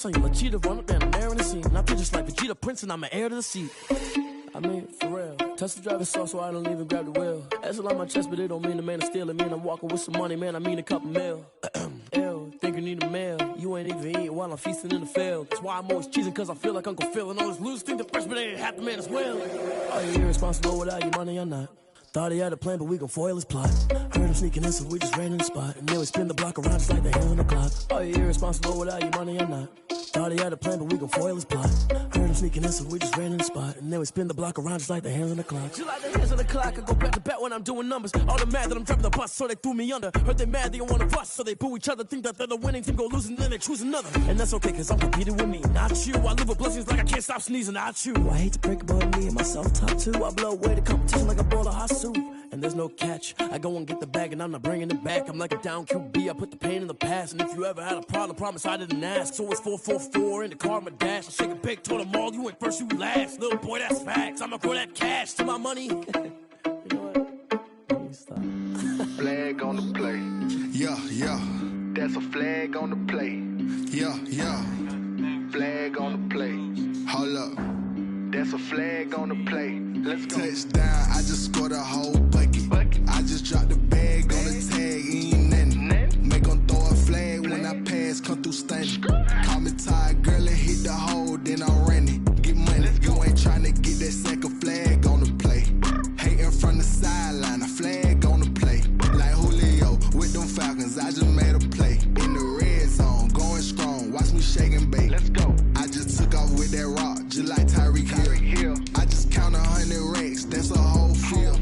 So you let Cheetah run up down and there in the scene. I feel just like Vegeta Prince and I'm an heir to the seat. I mean, for real. Touch the driver's sauce so I don't even grab the wheel. That's a lot on my chest, but it don't mean the man is stealing. Mean I'm walking with some money, man, I mean a couple mil. Ew, think you need a meal. You ain't even eating while I'm feasting in the field. That's why I'm always cheesing, cause I feel like Uncle Phil. And all those losers think the freshman ain't half the man as well. Are you irresponsible without your money or not? Thought he had a plan, but we gon' foil his plot. Heard him sneaking in, so we just ran in the spot. And then we spin the block around just like the hand on the clock. Are you irresponsible without your money or not? Thought he had a plan, but we gon' foil his plot. Heard him sneaking in, so we just ran in the spot. And then we spin the block around just like the hands on the clock. Just like the hands on the clock, I go back to back when I'm doing numbers. All the mad that I'm driving the bus, so they threw me under. Heard they mad, they don't wanna bust, so they boo each other. Think that they're the winning team, go losing, then they choose another. And that's okay, cause I'm competing with me, not you. I live with blessings like I can't stop sneezing, not you. I hate to break about me and myself top two. I blow away the competition like a bowl of hot soup. And there's no catch, I go and get the bag and I'm not bringing it back. I'm like a down QB, I put the pain in the past. And if you ever had a problem, promise I didn't ask. So it's 444 in the car, my dash. I shake a big, told them all, you ain't first, you last. Little boy, that's facts, I'ma grow that cash to my money. You know what? Let me stop. Flag on the play. Yeah, yeah. That's a flag on the play. Yeah, yeah. Flag on the play. Hold up. That's a flag on the play. Let's go. Touchdown, I just scored a whole bucket. I just dropped the bag on the tag, ain't nothing. Make 'em throw a flag when I pass, come through stunning. Call me tired, girl, and hit the hole, then I'm running. Get money, you ain't tryna get that second flag on the play. Hating from the sideline, a flag on the play. Like Julio with them Falcons, I just made a play. In the red zone, going strong, watch me shake and bake. Let's go. I just took off with that rock, just like Tyreek Hill. I just count 100 racks, that's a whole field.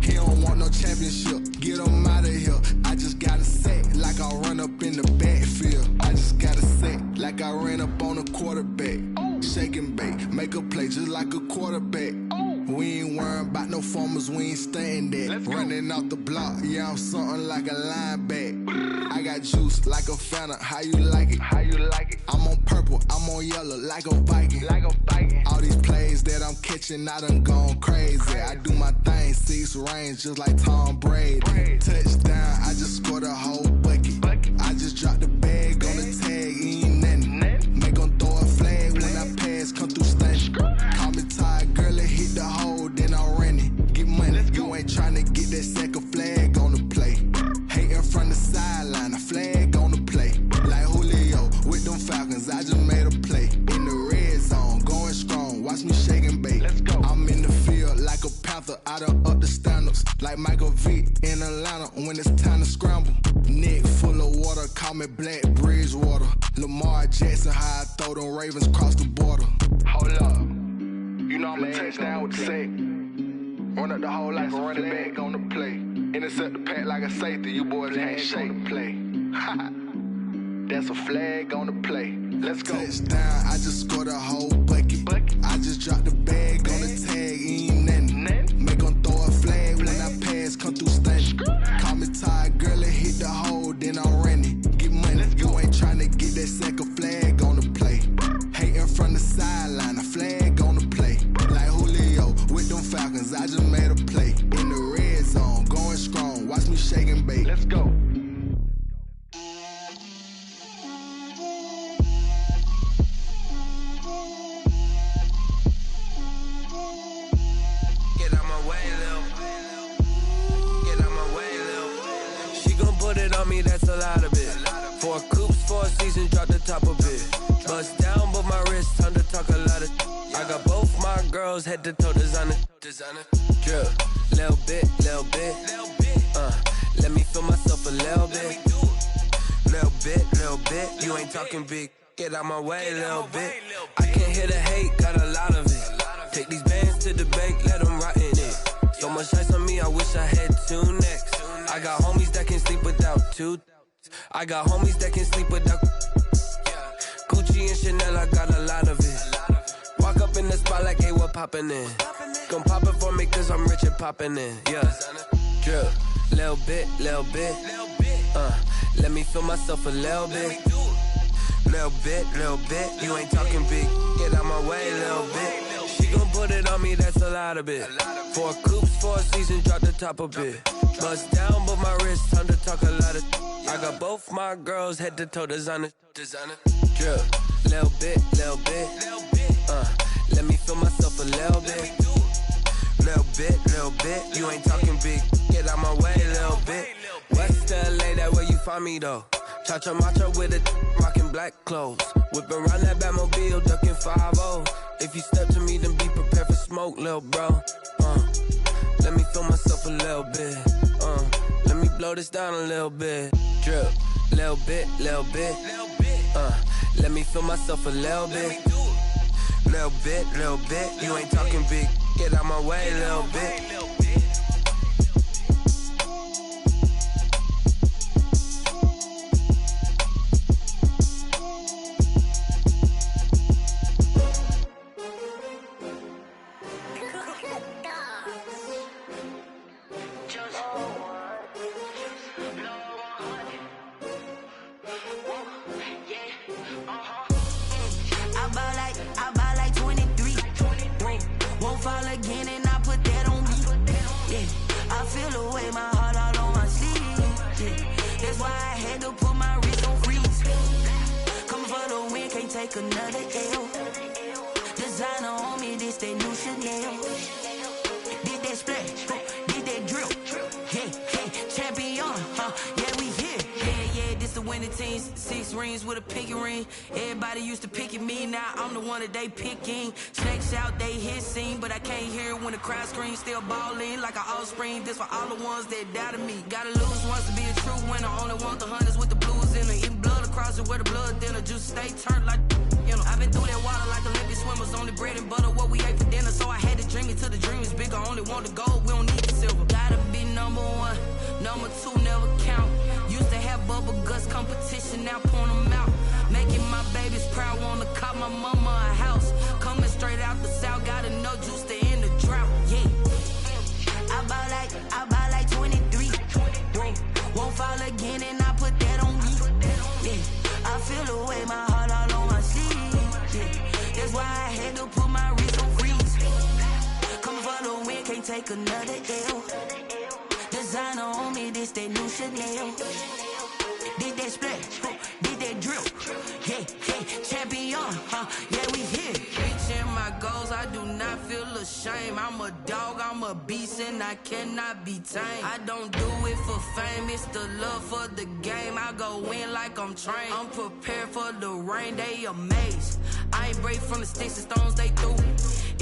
He don't want no championship, get him out of here. I just got a set, like I run up in the backfield. I just got a set, like I ran up on a quarterback. Shake and bake, make a play just like a quarterback. We ain't worrying about no formers, we ain't staying there. Running off the block, yeah, I'm something like a linebacker. I got juice like a Fanta, how you like it? How you like it? I'm on purple, I'm on yellow, like a Viking. Like a Viking. All these plays that I'm catching, I done gone crazy. I do my thing, 6 range, just like Tom Brady. Touchdown, I just scored a whole bucket. I just dropped the bag on the tag, ain't nothing. Make 'em throw a flag when I pass, come through stunning. Call me tired, girl, and hit the hole, then I'm running. Get money, you ain't tryna get that second flag on the play. Hating from the sideline, a flag on the play. Like Julio with them Falcons, I just made a play. In the red zone, going strong, watch me shake and bake. Let's go. I'm in the field like a panther, I done up the standards. Like Michael Vick in Atlanta when it's time to scramble. Neck full of water, call me Black Bridgewater. Lamar Jackson, how I throw them Ravens cross the border. Hold up. You know I'm a touchdown with the sack. Run up the whole like a running back on the play. Intercept the pack like a safety, you boys can't shake the play. That's a flag on the play. Let's go. Touchdown, I just scored a whole bucket. I just dropped the bag on the tag, ain't nothing. Make 'em throw a flag when I pass, come through stunning. Call me tired, girl, and hit the hole, then I'm running. Get money, you ain't tryna get that second flag on the play. Hating from the sideline, a flag on the play. Like Julio with them Falcons, I just made a play. In the red zone, going strong, watch me shake and bake. Let's go. Get out my way, Lil. Get out my way, Lil. She gon' put it on me, that's a lot of it. 4 coops, 4 seasons, drop the top of it. Bust down, but my wrist, time to talk a lot of. I got both my girls, head to toe designer. Drill, little bit. Let me feel myself a little bit. Little bit. You ain't talking big. Get out my way, little bit. I can't hear the hate, got a lot of it. Take these bands to the bank, let them rot in it. So much ice on me, I wish I had 2 necks. I got homies that can sleep without 2. I got homies that can sleep without Gucci and Chanel, I got a lot of it. Walk up in the spot like, hey, what poppin' in? Gon' pop it for me cause I'm rich and poppin' in, yeah. Drill, little bit. Let me feel myself a little bit. Little bit. You ain't talking big. Get out my way, little bit. She gon' put it on me, that's a lot of it. 4 coops, 4 seasons, drop the top of it. Bust down, but my wrist, time to talk a lot of. I got both my girls head to toe designer. Drip, little bit. Let me feel myself a little bit. Little bit. You ain't talking big. Get out my way, little bit. West LA, that where you find me though. Cha-cha macha with a rockin' black clothes. Whippin' around that Batmobile, duckin' 5-0. If you step to me, then be prepared for smoke, lil' bro. Let me feel myself a little bit. Let me blow this down a little bit. Drip, little bit. Let me feel myself a little bit. Little bit. You ain't talking big. Get out my way, little bit. Another L. Designer on me, this they new Chanel. Did that splash, did that drill. Yeah, champion, yeah, we here. Yeah, this the winning teams. 6 rings with a pinky ring. Everybody used to pick at me, now I'm the one that they picking. Snakes out, they hit scene, but I can't hear it when the crowd screams. Still ballin' like an offspring. This for all the ones that doubted me. Gotta lose once to be a true winner. Only want the hunters with the blues in it. Eating blood across it where the blood thinner. Juice stay turned like. You know, I've been through that water like Olympic swimmers. Only bread and butter, what we ate for dinner. So I had to dream it till the dream is bigger. Only want the gold, we don't need the silver. Gotta be number 1, number 2 never count. Used to have bubble guts competition, now point them out. Making my babies proud, wanna cop my mama a house. Coming straight out the south, gotta know juice to end the drought. Yeah, I bought like 23. Won't fall again and I put that on me. Yeah, I feel the way my heart all on my sleeve. That's why I had to put my wrist on freeze. Coming for the win, can't take another L. Designer on me, this that new Chanel. Did that splash, did that drill. Yeah, champion, yeah, we here. Reaching my goals, I do not feel ashamed. I'm a dog, I'm a beast, and I cannot be tamed. I don't do it for fame, it's the love for the game. I go in like I'm trained. I'm prepared for the rain, they amazed. I ain't break from the sticks and stones they threw.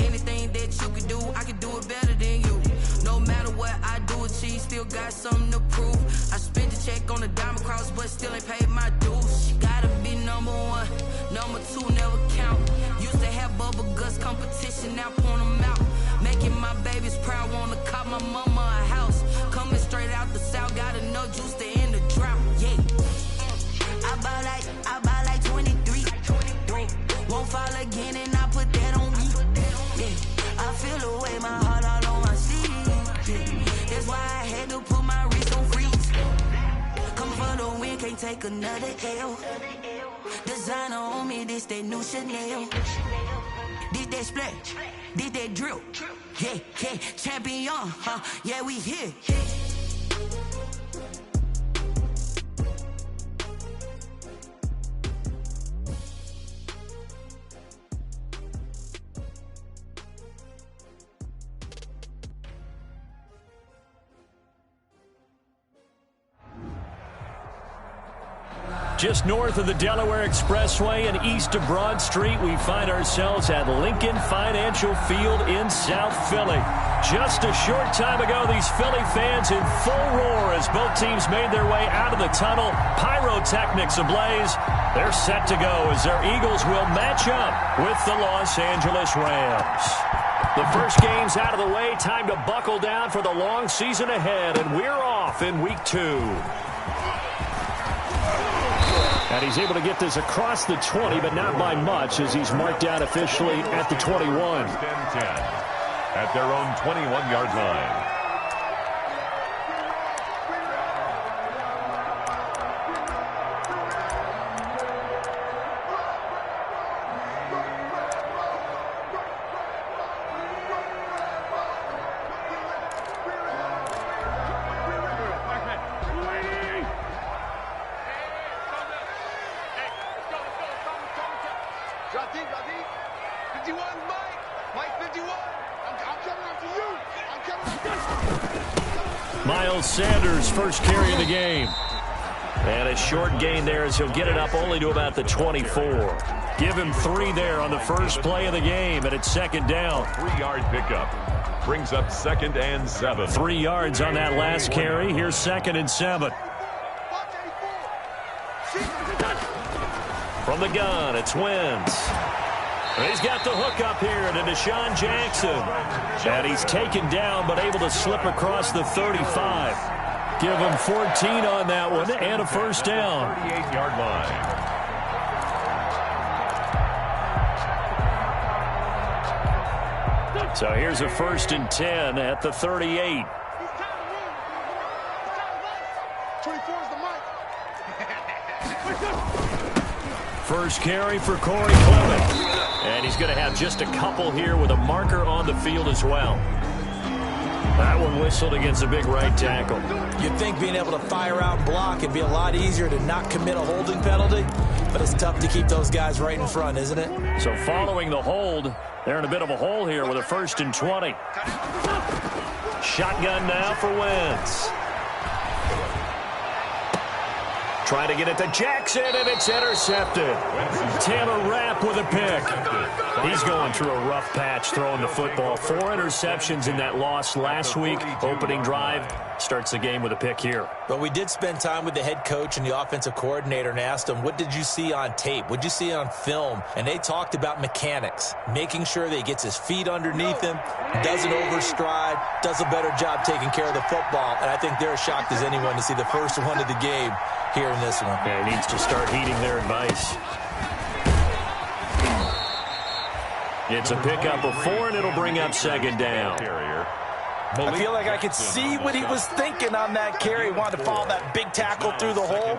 Anything that you can do, I can do it better than you. No matter what I do, achieve, still got something to prove. I spent the check on the diamond cross, but still ain't paid my dues. Gotta be number 1, number 2 never count. Used to have bubble guts competition, now point them out. Making my babies proud, wanna cop my mama a house. Coming straight out the south, gotta know juice to end the drought. Yeah, I bought like 23. Won't fall again and I put that on me. Yeah, I feel the way my heart all on my sleeve. Yeah, that's why I had to put my wrist on freeze. Coming for the win, can't take another L. Designer on me, this that new Chanel. Did that splash, did that drill. Yeah, champion, yeah, we here. Just north of the Delaware Expressway and east of Broad Street, we find ourselves at Lincoln Financial Field in South Philly. Just a short time ago, these Philly fans in full roar as both teams made their way out of the tunnel. Pyrotechnics ablaze. They're set to go as their Eagles will match up with the Los Angeles Rams. The first game's out of the way. Time to buckle down for the long season ahead, and we're off in week 2. And he's able to get this across the 20, but not by much, as he's marked down officially at the 21. 10-10 at their own 21-yard line. Drop deep. 51, Mike. Mike 51. I'm coming after you. I'm coming after you. Miles Sanders' first carry of the game. And a short gain there as he'll get it up only to about the 24. Give him 3 there on the first play of the game, and it's second down. 3-yard pickup. Brings up 2nd and 7. 3 yards on that last carry. Here's 2nd and 7. From the gun, it's Wentz. He's got the hook up here to Deshaun Jackson. And he's taken down but able to slip across the 35. Give him 14 on that one and a first down. 38-yard line. So here's a 1st and 10 at the 38. 24's the mic. First carry for Corey Clement. And he's going to have just a couple here with a marker on the field as well. That one whistled against a big right tackle. You'd think being able to fire out and block it'd be a lot easier to not commit a holding penalty, but it's tough to keep those guys right in front, isn't it? So following the hold, they're in a bit of a hole here with a 1st and 20. Shotgun now for Wentz. Trying to get it to Jackson, and it's intercepted. Taylor Rapp with a pick. He's going through a rough patch throwing the football. 4 interceptions in that loss last week. Opening drive starts the game with a pick here. But we did spend time with the head coach and the offensive coordinator and asked him, what did you see on tape? What did you see on film? And they talked about mechanics, making sure that he gets his feet underneath him, doesn't overstride, does a better job taking care of the football. And I think they're as shocked as anyone to see the first one of the game here in this one. Yeah, he needs to start heeding their advice. It's a pickup of 4, and it'll bring up 2nd down. I feel like I could see what he was thinking on that carry. He wanted to follow that big tackle through the hole.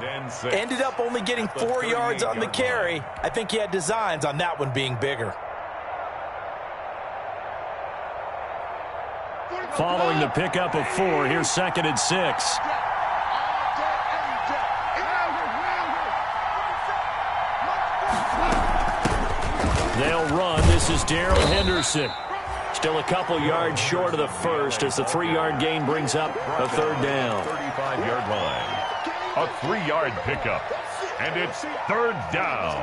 Ended up only getting 4 yards on the carry. I think he had designs on that one being bigger. Following the pickup of 4, here's 2nd and 6. They'll run. This is Darrell Henderson. Still a couple yards short of the first as the 3-yard gain brings up a 3rd down. 35-yard line. A 3-yard pickup. And it's 3rd down.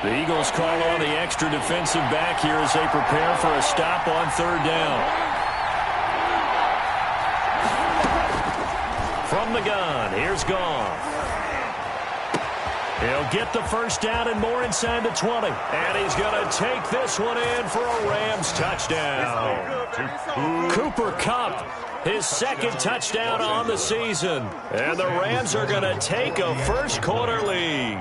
The Eagles call on the extra defensive back here as they prepare for a stop on 3rd down. From the gun, here's Goff. He'll get the first down and more inside the 20. And he's going to take this one in for a Rams touchdown. Cooper Kupp, his 2nd touchdown on the season. And the Rams are going to take a first-quarter lead.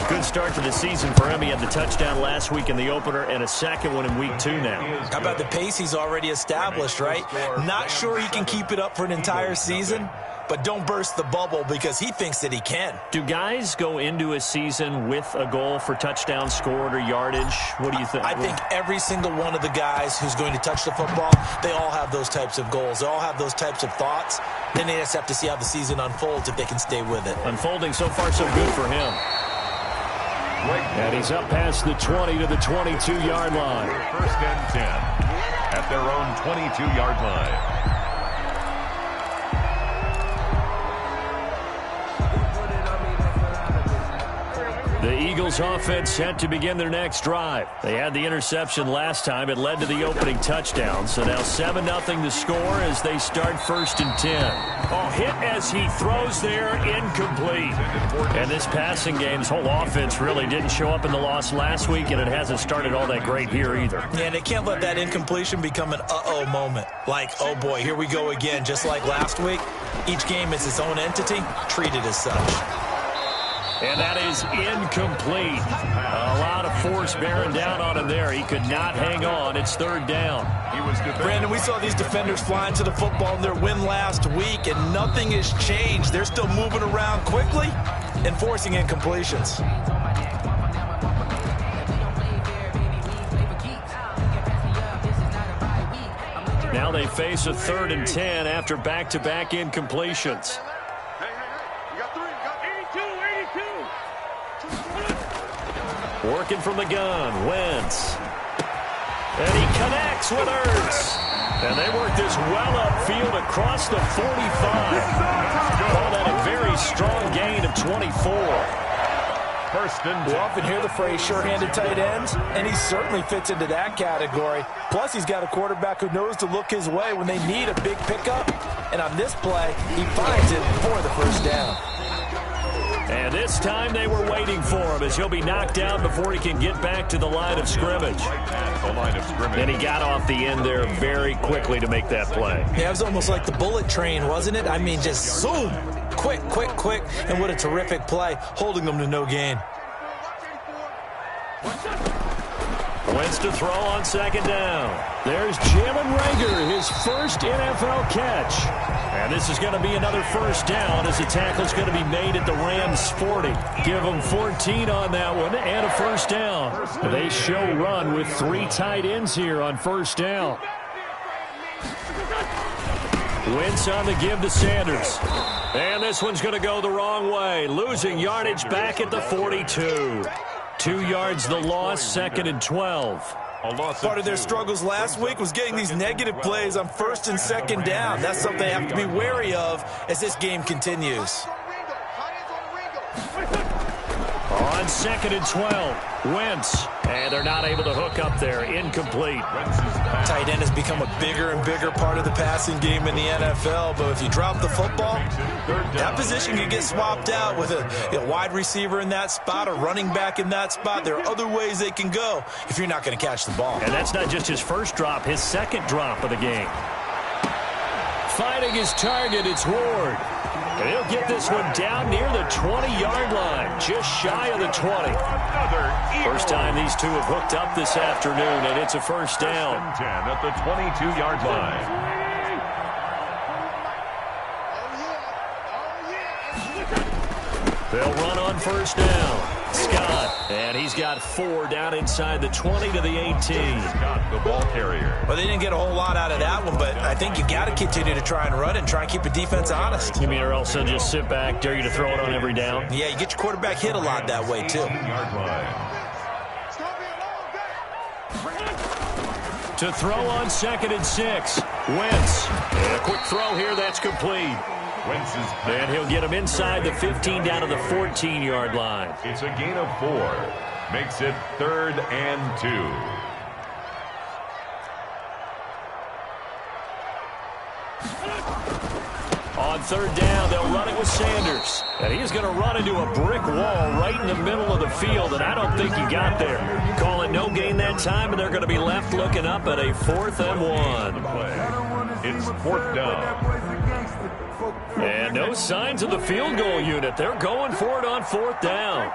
Good start to the season for him. He had the touchdown last week in the opener and a 2nd one in week 2 now. How about the pace he's already established, right? Not sure he can keep it up for an entire season, but don't burst the bubble because he thinks that he can. Do guys go into a season with a goal for touchdown scored or yardage? What do you think? I think every single one of the guys who's going to touch the football, they all have those types of goals. They all have those types of thoughts. Then they just have to see how the season unfolds if they can stay with it. Unfolding so far so good for him. And he's up past the 20 to the 22-yard line. 1st and 10 at their own 22-yard line. The Eagles offense set to begin their next drive. They had the interception last time. It led to the opening touchdown. So now 7-0 to score as they start 1st and 10. Oh, hit as he throws there, incomplete. And this passing game, this whole offense really didn't show up in the loss last week, and it hasn't started all that great here either. Yeah, and they can't let that incompletion become an uh-oh moment. Like, oh boy, here we go again, just like last week. Each game is its own entity, treated as such. And that is incomplete. A lot of force bearing down on him there. He could not hang on. It's 3rd down. Brandon, we saw these defenders flying to the football in their win last week, and nothing has changed. They're still moving around quickly and forcing incompletions. Now they face a 3rd and 10 after back-to-back incompletions. Working from the gun, Wentz. And he connects with Ertz. And they work this well upfield across the 45. Call that a very strong gain of 24. First and 10. You often hear the phrase sure-handed tight ends, and he certainly fits into that category. Plus, he's got a quarterback who knows to look his way when they need a big pickup. And on this play, he finds it for the first down. And this time they were waiting for him as he'll be knocked down before he can get back to the line of scrimmage. And he got off the end there very quickly to make that play. Yeah, it was almost like the bullet train, wasn't it? I mean, just zoom. Quick, quick, quick. And what a terrific play, holding them to no gain. Wentz to throw on second down. There's Jalen Reagor, his first NFL catch. And this is going to be another first down as the tackle's going to be made at the Rams' 40. Give them 14 on that one and a first down. They show run with 3 tight ends here on first down. Wentz on the give to Sanders. And this one's going to go the wrong way. Losing yardage back at the 42. 2 yards the loss, second and 12. Part of their struggles last week was getting these negative plays on first and second down. That's something they have to be wary of as this game continues. On second and 12, Wentz. And they're not able to hook up there. Incomplete. Tight end has become a bigger and bigger part of the passing game in the NFL, but if you drop the football, that position can get swapped out with a wide receiver in that spot, a running back in that spot. There are other ways they can go if you're not going to catch the ball. And that's not just his first drop, his second drop of the game. Finding his target, it's Ward. And he'll get this one down near the 20-yard line, just shy of the 20. First time these two have hooked up this afternoon, and it's a first down. 10 at the 22-yard line. They'll run on first down. Scott, and he's got 4 down inside the 20 to the 18. Scott, the ball carrier. Well, they didn't get a whole lot out of that one, but I think you got to continue to try and run and try and keep the defense honest. You mean or else they'll just sit back, dare you to throw it on every down? Yeah, you get your quarterback hit a lot that way, too. To throw on second and 6, Wentz. And a quick throw here, that's complete. And he'll get him inside the 15 down to the 14-yard line. It's a gain of 4. Makes it 3rd and 2. On third down, they'll run it with Sanders. And he's going to run into a brick wall right in the middle of the field, and I don't think he got there. Call it no gain that time, and they're going to be left looking up at a 4th and 1. It's 4th down. And no signs of the field goal unit. They're going for it on 4th down.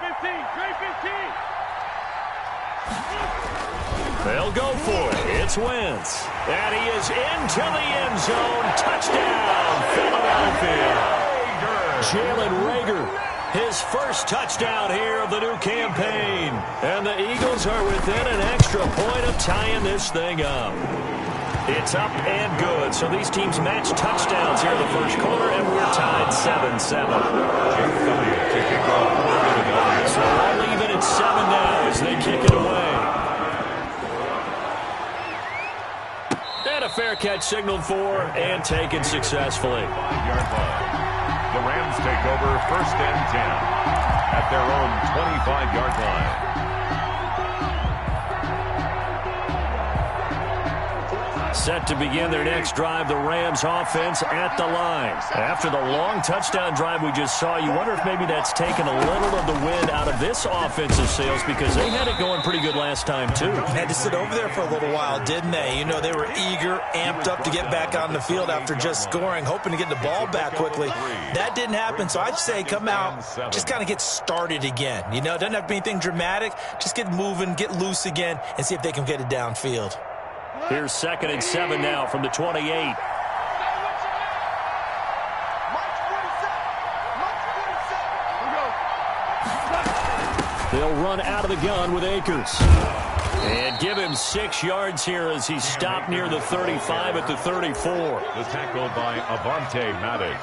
They'll go for it. It's Wentz. And he is into the end zone. Touchdown, Philadelphia. Jalen Reagor, his first touchdown here of the new campaign. And the Eagles are within an extra point of tying this thing up. It's up and good. So these teams match touchdowns here in the first quarter, and we're tied 7-7. So all even at 7 now as they kick it away. And a fair catch signaled for and taken successfully. 5-yard line. The Rams take over 1st and 10 at their own 25-yard line. Set to begin their next drive, the Rams offense at the line. After the long touchdown drive we just saw, you wonder if maybe that's taken a little of the wind out of this offensive sails because they had it going pretty good last time too. Had to sit over there for a little while, didn't they? You know, they were eager, amped up to get back on the field after just scoring, hoping to get the ball back quickly. That didn't happen, so I'd say come out, just kind of get started again. You know, it doesn't have to be anything dramatic. Just get moving, get loose again, and see if they can get it downfield. Here's 2nd and 7 now from the 28. They'll run out of the gun with Akers. And give him 6 yards here as he's stopped near the 35 at the 34. The tackle by Avante Maddox.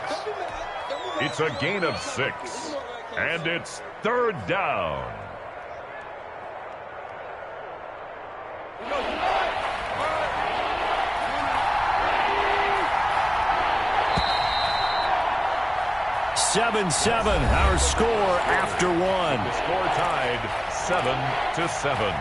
It's a gain of 6. And it's 3rd down. "7-7", our score after one. The score tied 7-7.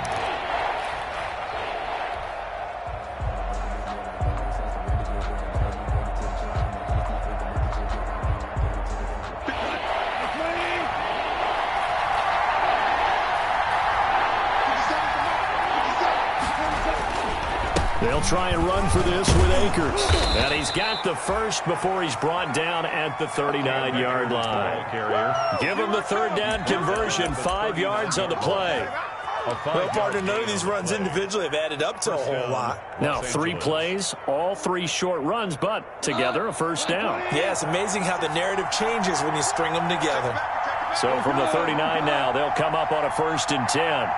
They'll try and run for this with Akers. And he's got the first before he's brought down at the 39-yard line. Give him the third down conversion, 5 yards on the play. Well, partner, none of these runs individually have added up to a whole lot. Now, 3 plays, all 3 short runs, but together a first down. Yeah, it's amazing how the narrative changes when you string them together. So from the 39 now, they'll come up on a 1st and 10.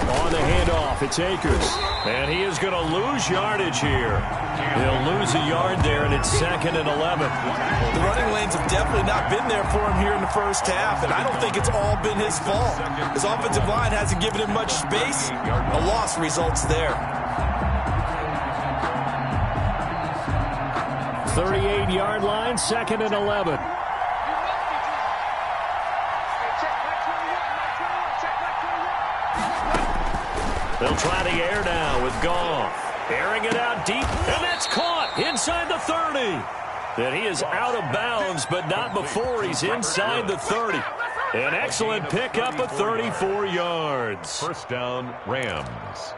On the handoff, it's Akers. And he is going to lose yardage here. He'll lose a yard there, and it's 2nd and 11. The running lanes have definitely not been there for him here in the first half, and I don't think it's all been his fault. His offensive line hasn't given him much space. A loss results there. 38-yard line, 2nd and 11. They'll try the air now with Goff. Airing it out deep, and that's caught inside the 30. Then he is out of bounds, but not before he's inside the 30. An excellent pickup of 34 yards. First down, Rams.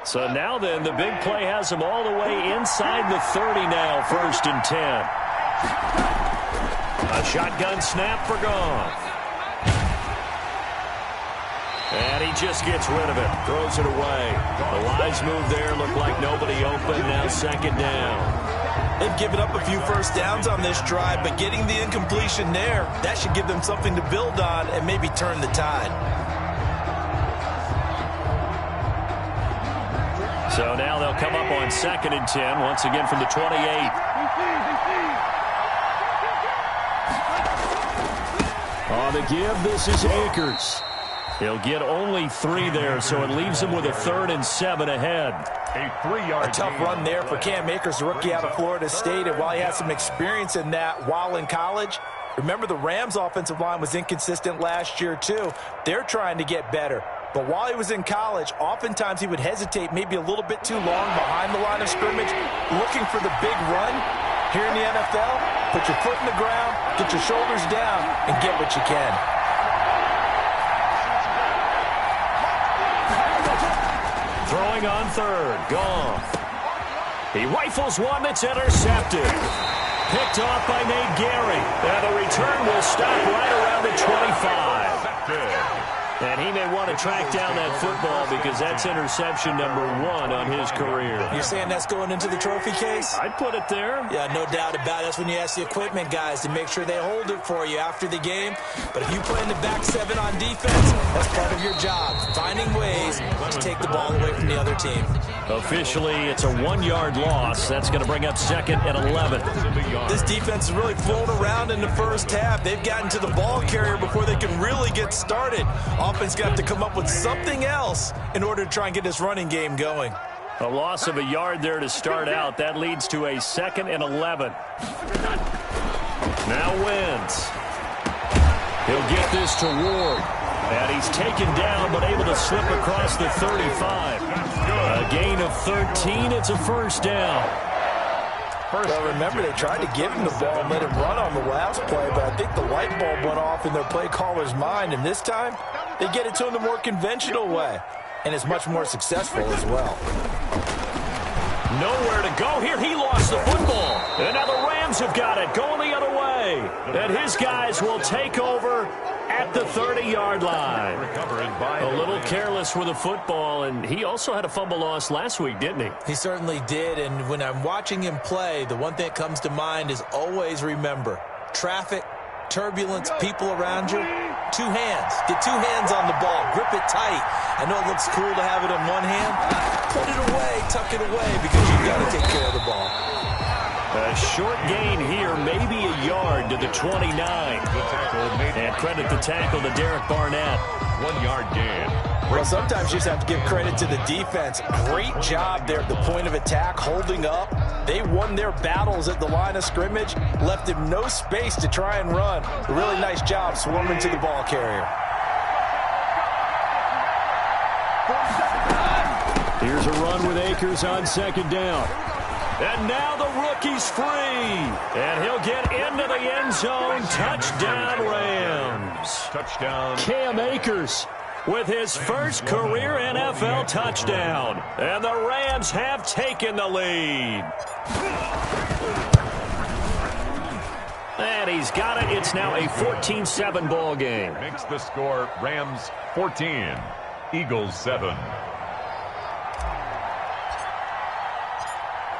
So now then, the big play has him all the way inside the 30 now, 1st and 10. A shotgun snap for Goff. And he just gets rid of it, throws it away. The lines move there, look like nobody open, now 2nd down. They've given up a few first downs on this drive, but getting the incompletion there, that should give them something to build on and maybe turn the tide. So now they'll come up on 2nd and 10, once again from the 28. On the give, this is Akers. He'll get only 3 there, so it leaves him with a 3rd and 7 ahead. A 3-yard A tough run there for Cam Akers, the rookie out of Florida State, and while he had some experience in that while in college, remember the Rams' offensive line was inconsistent last year too. They're trying to get better. But while he was in college, oftentimes he would hesitate maybe a little bit too long behind the line of scrimmage, looking for the big run. Here in the NFL, put your foot in the ground, get your shoulders down, and get what you can. Throwing on 3rd, Goff. He rifles one that's intercepted. Picked off by Nate Gary. And the return will stop right around the 25. And he may want to track down that football because that's interception number 1 on his career. You're saying that's going into the trophy case? I'd put it there. Yeah, no doubt about it. That's when you ask the equipment guys to make sure they hold it for you after the game. But if you play in the back 7 on defense, that's part of your job, finding ways to take the ball away from the other team. Officially, it's a 1-yard loss. That's going to bring up 2nd and 11. This defense has really flown around in the first half. They've gotten to the ball carrier before they can really get started. Offense got to come up with something else in order to try and get this running game going. A loss of a yard there to start out. That leads to a 2nd and 11. Now Wentz. He'll get this to Ward. And he's taken down but able to slip across the 35. A gain of 13. It's a first down. Well, remember, they tried to give him the ball and let him run on the last play, but I think the light bulb went off in their play caller's mind, and this time they get it to him the more conventional way, and it's much more successful as well. Nowhere to go here. He lost the football. And now the Rams have got it, going the other way. And his guys will take over at the 30-yard line. A little careless with the football, and he also had a fumble loss last week, didn't he? He certainly did, and when I'm watching him play, the one thing that comes to mind is always remember, traffic, turbulence, people around you, two hands. Get two hands on the ball. Grip it tight. I know it looks cool to have it in one hand. Put it away, tuck it away, because you've got to take care of the ball. A short gain here, maybe a yard to the 29. And credit the tackle to Derek Barnett. 1 yard gain. Well, sometimes you just have to give credit to the defense. Great job there at the point of attack, holding up. They won their battles at the line of scrimmage, left him no space to try and run. A really nice job swarming to the ball carrier. Here's a run with Akers on second down. And now the rookie's free. And he'll get into the end zone. Touchdown, Rams. Touchdown. Cam Akers with his first career NFL touchdown. And the Rams have taken the lead. And he's got it. It's now a 14-7 ball game. Makes the score Rams 14, Eagles 7.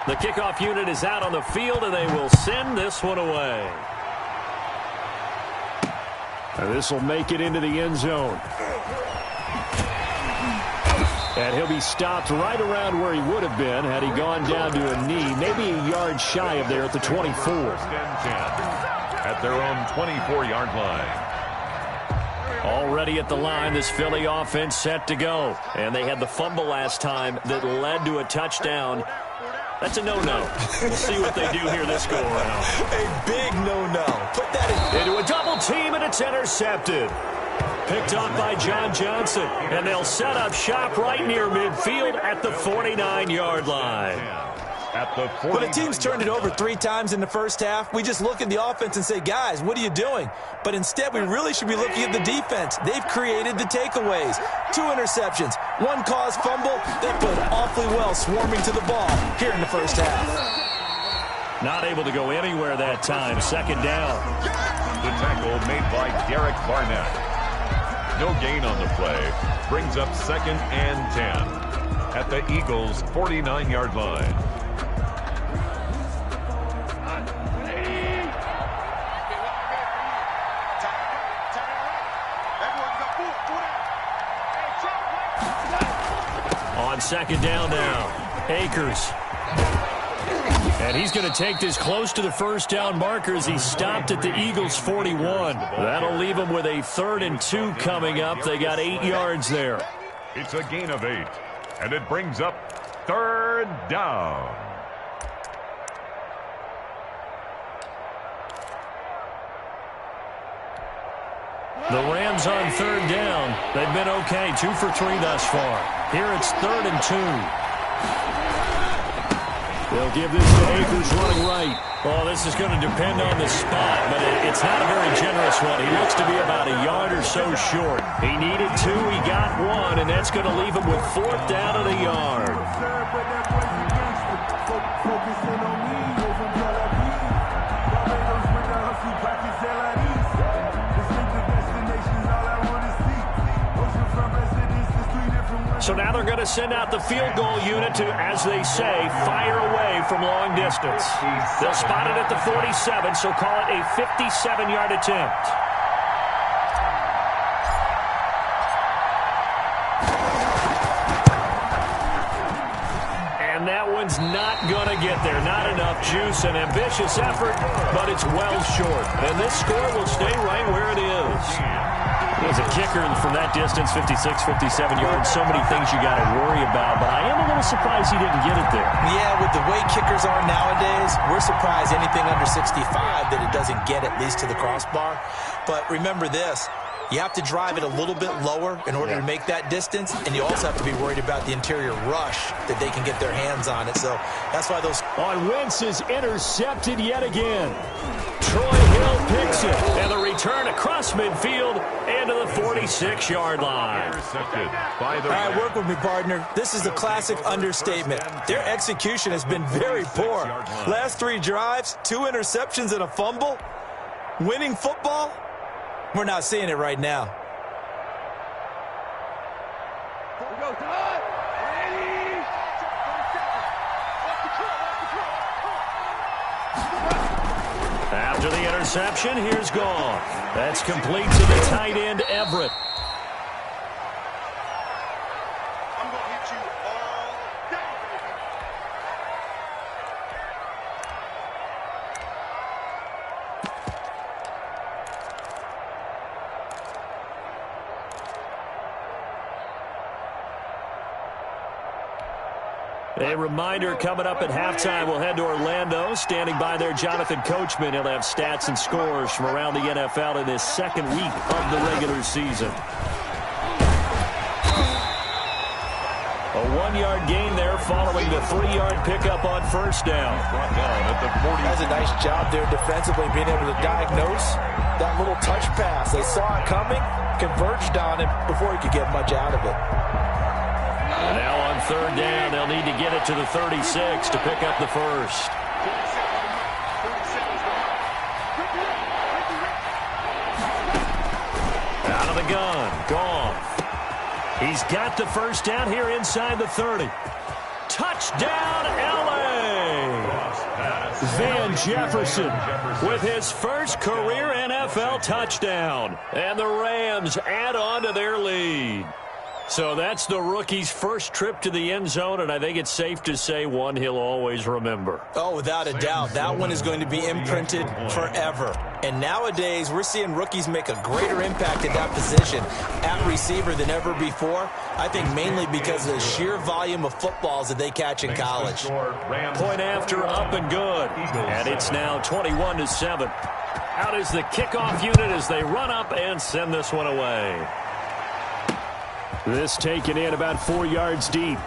The kickoff unit is out on the field, and they will send this one away. And this will make it into the end zone. And he'll be stopped right around where he would have been had he gone down to a knee, maybe a yard shy of there at the 24. First and 10 at their own 24-yard line. Already at the line, this Philly offense set to go. And they had the fumble last time that led to a touchdown. That's a no-no. We'll see what they do here this go-around. A big no-no. Put that into a double team, and it's intercepted. Picked up by John Johnson. And they'll set up shop right near midfield at the 49-yard line. When a team's turned it over 3 times in the first half, we just look at the offense and say, guys, what are you doing? But instead, we really should be looking at the defense. They've created the takeaways. 2 interceptions, 1 caused fumble. They played awfully well swarming to the ball here in the first half. Not able to go anywhere that time. Second down. The tackle made by Derek Barnett. No gain on the play. Brings up 2nd and 10 at the Eagles' 49-yard line. On second down now, Akers. And he's going to take this close to the first down marker as he stopped at the Eagles' 41. That'll leave him with a 3rd and 2 coming up. They got 8 yards there. It's a gain of 8, and it brings up 3rd down. The Rams on 3rd down. They've been okay, 2 for 3 thus far. Here it's 3rd and 2. They'll give this to Akers running right. Well, this is going to depend on the spot, but it's not a very generous one. He looks to be about a yard or so short. He needed 2, he got 1, and that's going to leave him with 4th down and a yard. So now they're going to send out the field goal unit to, as they say, fire away from long distance. They'll spot it at the 47, so call it a 57-yard attempt. And that one's not going to get there. Not enough juice, an ambitious effort, but it's well short. And this score will stay right where it is. As a kicker from that distance, 56, 57 yards, so many things you got to worry about, but I am a little surprised he didn't get it there. Yeah, with the way kickers are nowadays, we're surprised anything under 65 that it doesn't get at least to the crossbar. But remember this, you have to drive it a little bit lower in order to make that distance, and you also have to be worried about the interior rush that they can get their hands on it. So that's why those... On Wentz is intercepted yet again. Troy Hill picks it, and the return across midfield and to the 46-yard line. All right, work with me, partner. This is a classic understatement. Their execution has been very poor. Last 3 drives, 2 interceptions and a fumble. Winning football? We're not seeing it right now. After the interception. reception. Here's Goff. That's complete to the tight end, Everett. I'm going to hit you all day, baby. A reminder coming up at halftime, we'll head to Orlando. Standing by there, Jonathan Coachman. He'll have stats and scores from around the NFL in this second week of the regular season. A 1-yard gain there following the 3-yard pickup on first down. That's a nice job there defensively, being able to diagnose that little touch pass. They saw it coming, converged on it before he could get much out of it. And now on third down, they'll need to get it to the 36 to pick up the first. Out of the gun, Goff. He's got the first down here inside the 30. Touchdown, L.A. Van Jefferson with his first career NFL touchdown. And the Rams add on to their lead. So that's the rookie's first trip to the end zone, and I think it's safe to say one he'll always remember. Oh, without a doubt. That one is going to be imprinted forever. And nowadays, we're seeing rookies make a greater impact at that position at receiver than ever before. I think mainly because of the sheer volume of footballs that they catch in college. Point after, up and good. And it's now 21-7. Out is the kickoff unit as they run up and send this one away. This taken in about 4 yards deep.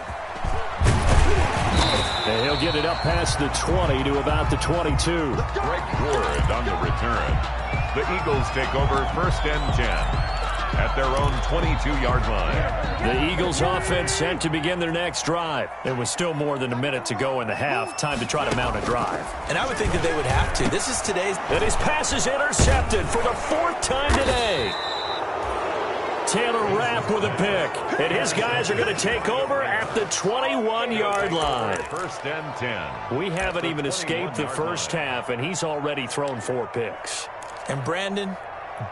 And he'll get it up past the 20 to about the 22. Greg Ward on the return. The Eagles take over first and 10 at their own 22-yard line. The Eagles offense set to begin their next drive. It was still more than a minute to go in the half. Time to try to mount a drive. And I would think that they would have to. This is today's... And his pass is intercepted for the 4th time today. Taylor Rapp with a pick. And his guys are going to take over at the 21-yard line. First and 10. We haven't even escaped the first half, and he's already thrown 4 picks. And Brandon,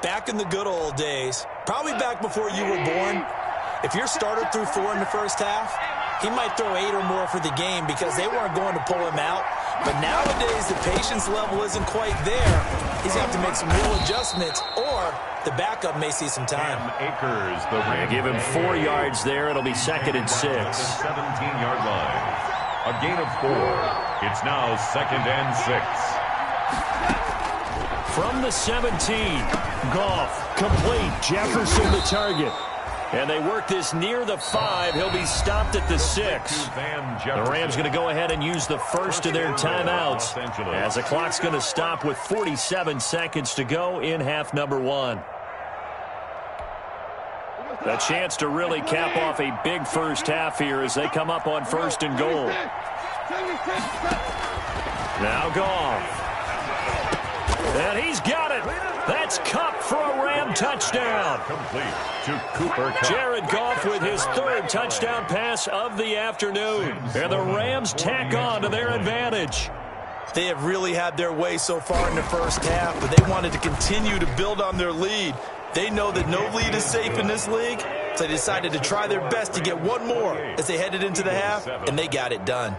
back in the good old days, probably back before you were born, if your starter threw 4 in the first half, he might throw 8 or more for the game because they weren't going to pull him out. But nowadays, the patience level isn't quite there. He's going to have to make some real adjustments, or the backup may see some time. Akers, the Rams give him 4 yards there. It'll be 2nd and 6. 17-yard line. A gain of 4. It's now 2nd and 6. From the 17, Goff complete. Jefferson the target. And they work this near the 5. He'll be stopped at the 6. The Rams going to go ahead and use the first of their timeouts as the clock's going to stop with 47 seconds to go in half number 1. A chance to really cap off a big first half here as they come up on 1st and goal. Now Goff. And he's got it. That's Kupp for a Ram touchdown. Complete to Cooper Kupp. Jared Goff with his 3rd touchdown pass of the afternoon. And the Rams tack on to their advantage. They have really had their way so far in the first half, but they wanted to continue to build on their lead. They know that no lead is safe in this league, so they decided to try their best to get one more as they headed into the half, and they got it done.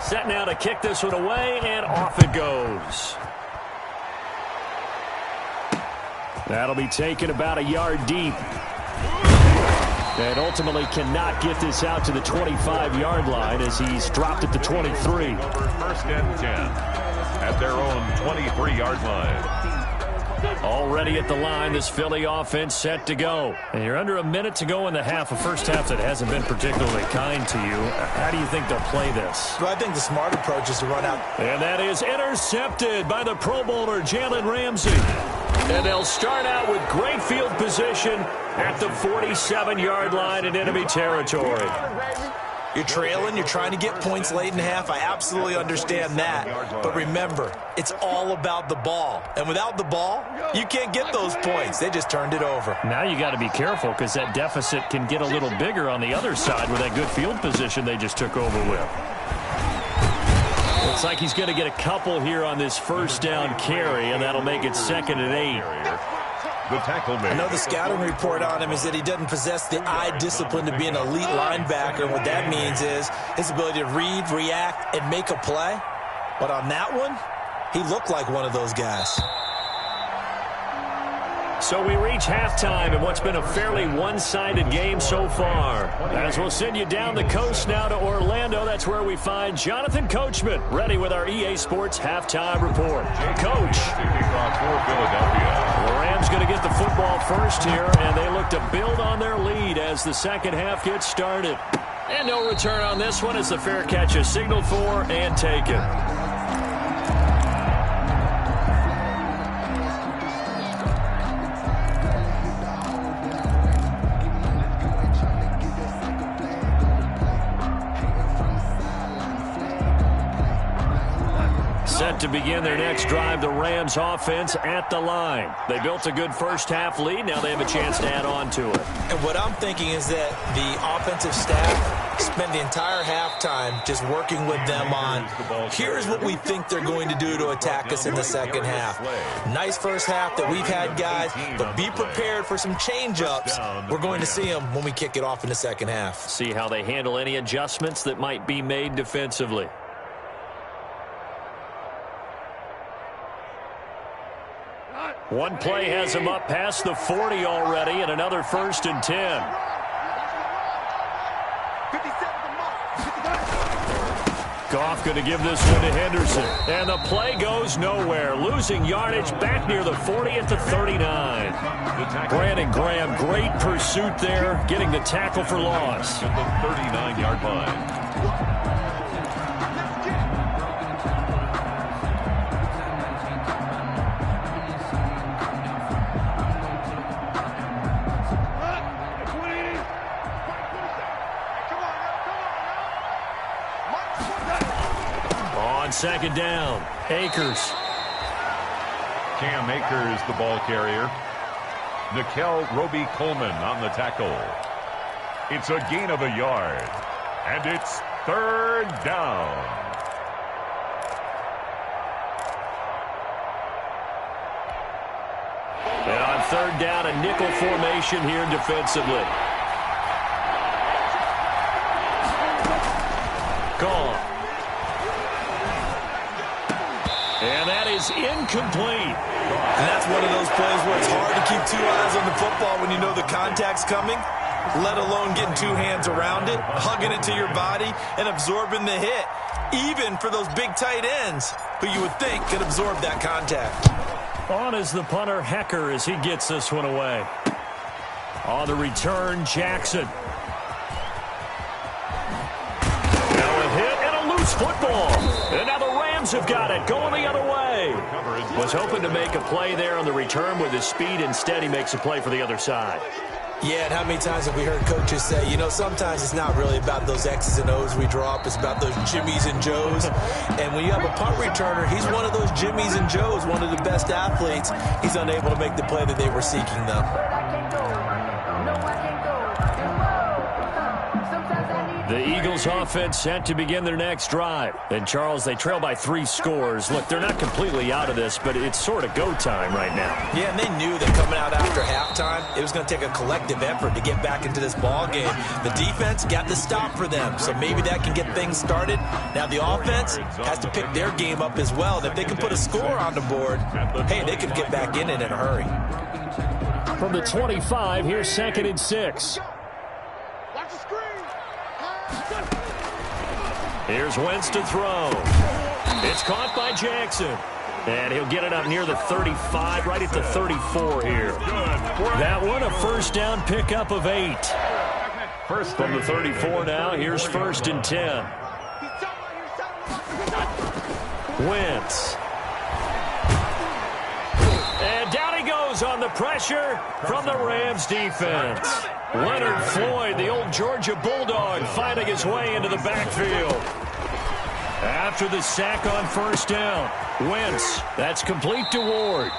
Set now to kick this one away, and off it goes. That'll be taken about a yard deep. And ultimately cannot get this out to the 25-yard line as he's dropped at the 23. First and 10 at their own 23-yard line. Already at the line, this Philly offense set to go. And you're under a minute to go in the half, a first half that hasn't been particularly kind to you. How do you think they'll play this? Well, I think the smart approach is to run out. And that is intercepted by the Pro Bowler, Jalen Ramsey. And they'll start out with great field position at the 47-yard line in enemy territory. You're trailing. You're trying to get points late in half. I absolutely understand that. But remember, it's all about the ball. And without the ball, you can't get those points. They just turned it over. Now you got to be careful because that deficit can get a little bigger on the other side with that good field position they just took over with. Looks like he's going to get a couple here on this first down carry, and that'll make it 2nd and 8. The tackle made. I know the scouting report on him is that he doesn't possess the eye discipline to be an elite linebacker. And what that means is his ability to read, react, and make a play. But on that one, he looked like one of those guys. So we reach halftime in what's been a fairly one-sided game so far. As we'll send you down the coast now to Orlando, that's where we find Jonathan Coachman, ready with our EA Sports halftime report. Coach. The Rams going to get the football first here, and they look to build on their lead as the second half gets started. And no return on this one as the fair catch is signaled for and taken. Set to begin their next drive, the Rams offense at the line. They built a good first half lead. Now they have a chance to add on to it. And what I'm thinking is that the offensive staff spent the entire halftime just working with them on, here's what we think they're going to do to attack us in the second half. Nice first half that we've had, guys, but be prepared for some change-ups. We're going to see them when we kick it off in the second half. See how they handle any adjustments that might be made defensively. One play has him up past the 40 already, and another 1st and 10. Goff going to give this one to Henderson. And the play goes nowhere. Losing yardage back near the 40 at the 39. Brandon Graham, great pursuit there, getting the tackle for loss. At the 39-yard line. Second down, Akers. Cam Akers, the ball carrier. Nickel Roby-Coleman on the tackle. It's a gain of a yard, and it's 3rd down. And on 3rd down, a nickel formation here defensively. Gone. And that is incomplete. And that's one of those plays where it's hard to keep 2 eyes on the football when you know the contact's coming, let alone getting 2 hands around it, hugging it to your body, and absorbing the hit, even for those big tight ends who you would think could absorb that contact. On is the punter, Hecker, as he gets this one away. On the return, Jackson. Now a hit and a loose football. And now the Rams have got it, going the other way. Was hoping to make a play there on the return with his speed. Instead, he makes a play for the other side. Yeah, and how many times have we heard coaches say, you know, sometimes it's not really about those X's and O's we draw up. It's about those Jimmies and Joes. And when you have a punt returner, he's one of those Jimmies and Joes, one of the best athletes. He's unable to make the play that they were seeking, though. The Eagles offense set to begin their next drive. And, Charles, they trail by 3 scores. Look, they're not completely out of this, but it's sort of go time right now. Yeah, and they knew that coming out after halftime, it was going to take a collective effort to get back into this ball game. The defense got the stop for them, so maybe that can get things started. Now the offense has to pick their game up as well. And if they can put a score on the board, hey, they could get back in it in a hurry. From the 25, here's 2nd and 6. Here's Wentz to throw. It's caught by Jackson. And he'll get it up near the 35, right at the 34 here. That one, a first down pickup of 8. First from the 34 now, here's 1st and 10. Wentz. And down he goes on And the pressure from the Rams defense. Leonard Floyd, the old Georgia Bulldog, fighting his way into the backfield. After the sack on first down, Wentz, that's complete to Ward.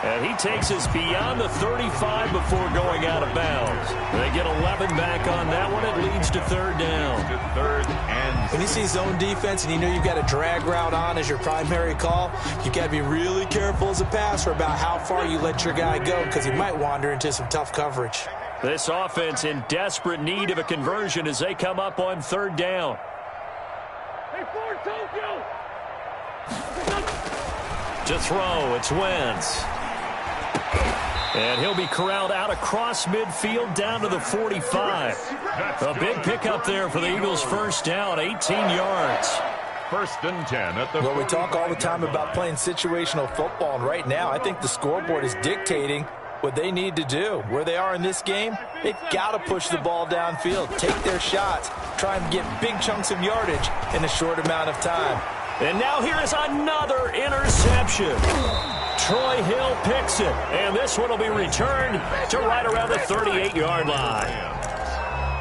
And he takes us beyond the 35 before going out of bounds. They get 11 back on that one. It leads to third down. When you see zone defense and you know you've got a drag route on as your primary call, you've got to be really careful as a passer about how far you let your guy go because he might wander into some tough coverage. This offense in desperate need of a conversion as they come up on third down. To throw, it's Wentz. And he'll be corralled out across midfield down to the 45. A big pickup there for the Eagles' first down, 18 yards. First and 10 at the... Well, we talk all the time about playing situational football, and right now I think the scoreboard is dictating what they need to do. Where they are in this game, they've got to push the ball downfield, take their shots, try and get big chunks of yardage in a short amount of time. And now here is another interception. Troy Hill picks it, and this one will be returned to right around the 38-yard line.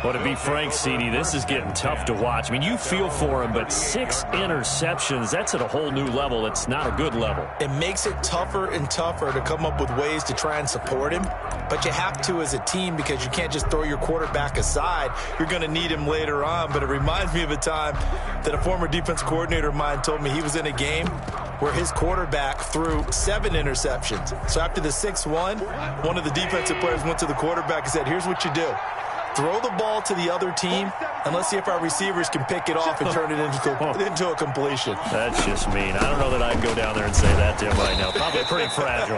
Well, to be frank, CD, this is getting tough to watch. I mean, you feel for him, but 6 interceptions, that's at a whole new level. It's not a good level. It makes it tougher and tougher to come up with ways to try and support him, but you have to as a team because you can't just throw your quarterback aside. You're going to need him later on, but it reminds me of a time that a former defense coordinator of mine told me he was in a game where his quarterback threw 7 interceptions. So after the 6th one of the defensive players went to the quarterback and said, here's what you do. Throw the ball to the other team, and let's see if our receivers can pick it off and turn it into a completion. That's just mean. I don't know that I'd go down there and say that to him right now. Probably pretty fragile.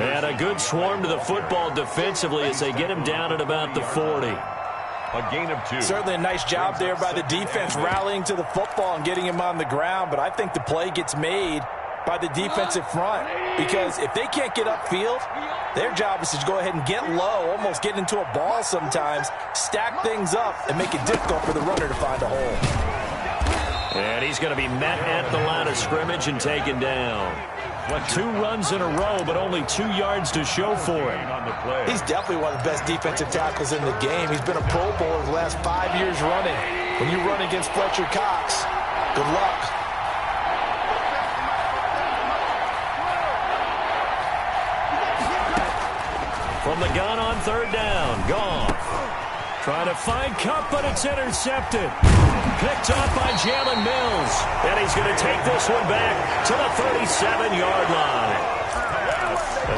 And a good swarm to the football defensively as they get him down at about the 40. A gain of 2. Certainly a nice job there by the defense rallying to the football and getting him on the ground, but I think the play gets made by the defensive front because if they can't get upfield, their job is to go ahead and get low, almost get into a ball sometimes, stack things up, and make it difficult for the runner to find a hole. And he's going to be met at the line of scrimmage and taken down. 2 runs in a row, but only 2 yards to show for it. He's definitely one of the best defensive tackles in the game. He's been a Pro Bowler the last 5 years running. When you run against Fletcher Cox, good luck. From the gun on third down, Goff. Trying to find Cup, but it's intercepted. Picked off by Jalen Mills. And he's going to take this one back to the 37-yard line.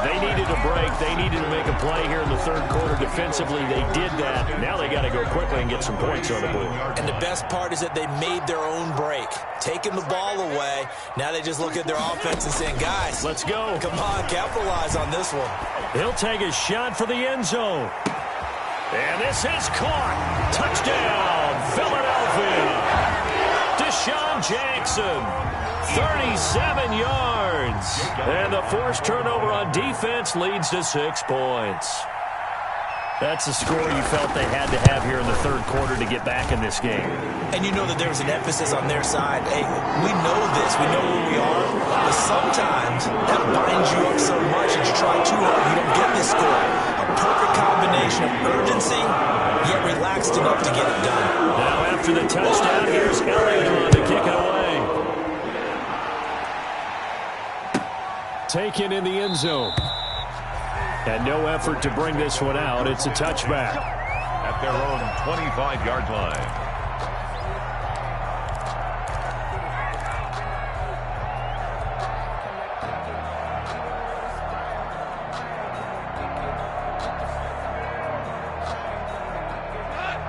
They needed a break. They needed to make a play here in the third quarter defensively. They did that. Now they got to go quickly and get some points on the board. And the best part is that they made their own break. Taking the ball away. Now they just look at their offense and saying, guys, let's go. Come on, capitalize on this one. He'll take a shot for the end zone. And this is caught. Touchdown, Philadelphia. Deshaun Jackson, 37 yards. And the forced turnover on defense leads to 6 points. That's the score you felt they had to have here in the third quarter to get back in this game. And you know that there was an emphasis on their side. Hey, we know this. We know who we are. But sometimes that binds you up so much that you try too hard. You don't get this score. A perfect combination of urgency, yet relaxed enough to get it done. Now after the touchdown, here's Elliott to kick it away. Taken in the end zone. And no effort to bring this one out. It's a touchback. At their own 25-yard line.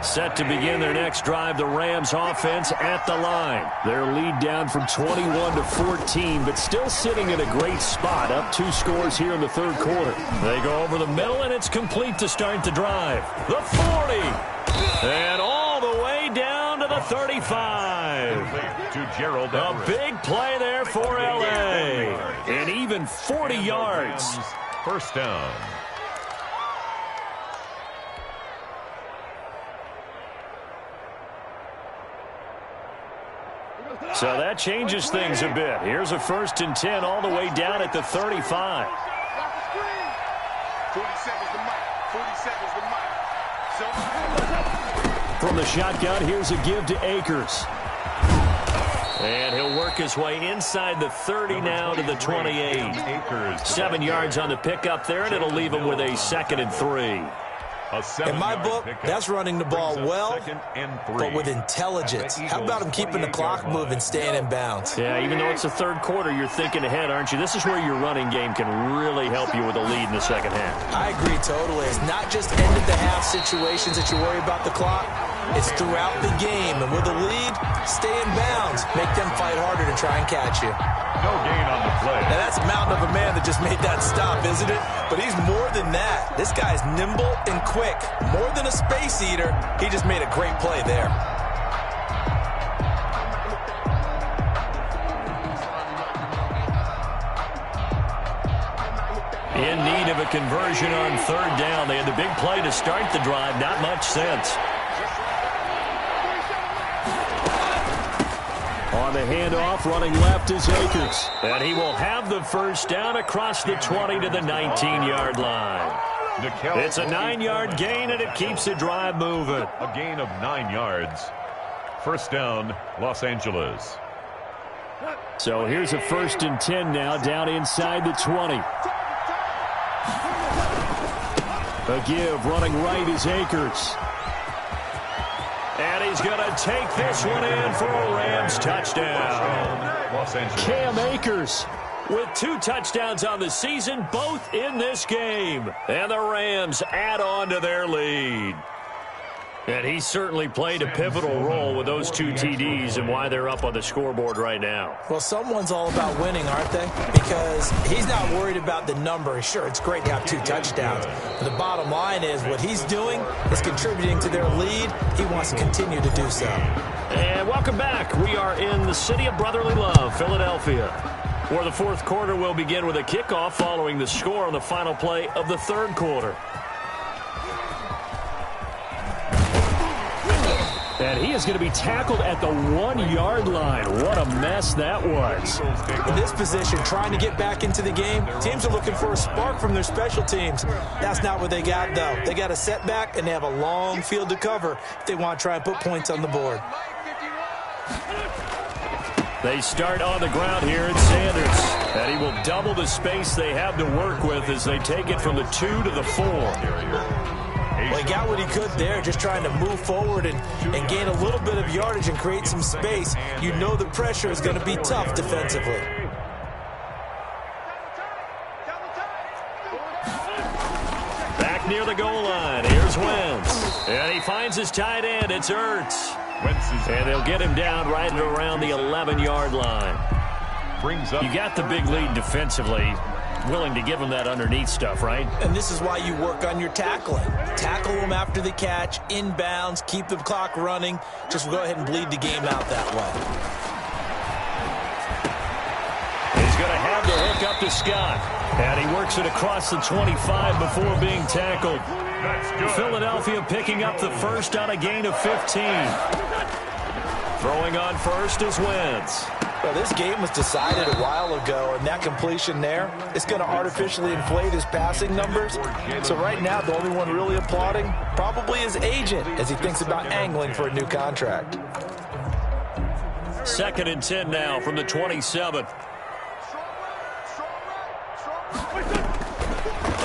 Set to begin their next drive, the Rams offense at the line. Their lead down from 21 to 14, but still sitting in a great spot, up 2 scores here in the third quarter. They go over the middle, and it's complete to start the drive. The 40, and all the way down to the 35. To Gerald A Everett. big play there for L.A. And even 40 yards. First down. So that changes things a bit. Here's a 1st and 10 all the way down at the 35. 47's the mic. 47's the mic. From the shotgun, here's a give to Akers. And he'll work his way inside the 30 now to the 28. 7 yards on the pickup there, and it'll leave him with a 2nd and 3. In my book, that's running the ball well, but with intelligence. How about him keeping the clock moving, staying in bounds? Yeah, even though it's the third quarter, you're thinking ahead, aren't you? This is where your running game can really help you with a lead in the second half. I agree totally. It's not just end-of-the-half situations that you worry about the clock. It's throughout the game. And with a lead, stay in bounds. Make them fight harder to try and catch you. No gain on the play. Now, that's a mountain of a man that just made that stop, isn't it? But he's more than that. This guy's nimble and quick. More than a space eater, he just made a great play there. In need of a conversion on third down. They had the big play to start the drive. Not much sense. On the handoff, running left is Akers. And he will have the first down across the 20 to the 19-yard line. It's a 9-yard gain, and it keeps the drive moving. A gain of 9 yards. First down, Los Angeles. So here's a 1st and 10 now, down inside the 20. A give, running right is Akers. And he's going to take this one in for a Rams touchdown. Los Angeles. Cam Akers with 2 touchdowns on the season, both in this game. And the Rams add on to their lead. And he certainly played a pivotal role with those 2 TDs and why they're up on the scoreboard right now. Well, someone's all about winning, aren't they? Because he's not worried about the number. Sure, it's great to have 2 touchdowns. But the bottom line is what he's doing is contributing to their lead. He wants to continue to do so. And welcome back. We are in the city of brotherly love, Philadelphia, where the fourth quarter will begin with a kickoff following the score on the final play of the third quarter. And he is going to be tackled at the 1-yard line. What a mess that was. In this position, trying to get back into the game, teams are looking for a spark from their special teams. That's not what they got, though. They got a setback, and they have a long field to cover if they want to try and put points on the board. They start on the ground here at Sanders. And he will double the space they have to work with as they take it from the 2 to the 4. Well, he got what he could there, just trying to move forward and gain a little bit of yardage and create some space. You know the pressure is going to be tough defensively. Back near the goal line, here's Wentz. And he finds his tight end, it's Ertz. And they'll get him down right at around the 11-yard line. You got the big lead defensively. Willing to give him that underneath stuff, right? And this is why you work on your tackling. Tackle them after the catch, inbounds, keep the clock running. Just go ahead and bleed the game out that way. He's going to have the hook up to Scott. And he works it across the 25 before being tackled. Philadelphia picking up the first on a gain of 15. Throwing on first is Wentz. Well, this game was decided a while ago, and that completion there is going to artificially inflate his passing numbers. So right now, the only one really applauding probably his agent as he thinks about angling for a new contract. 2nd and 10 now from the 27.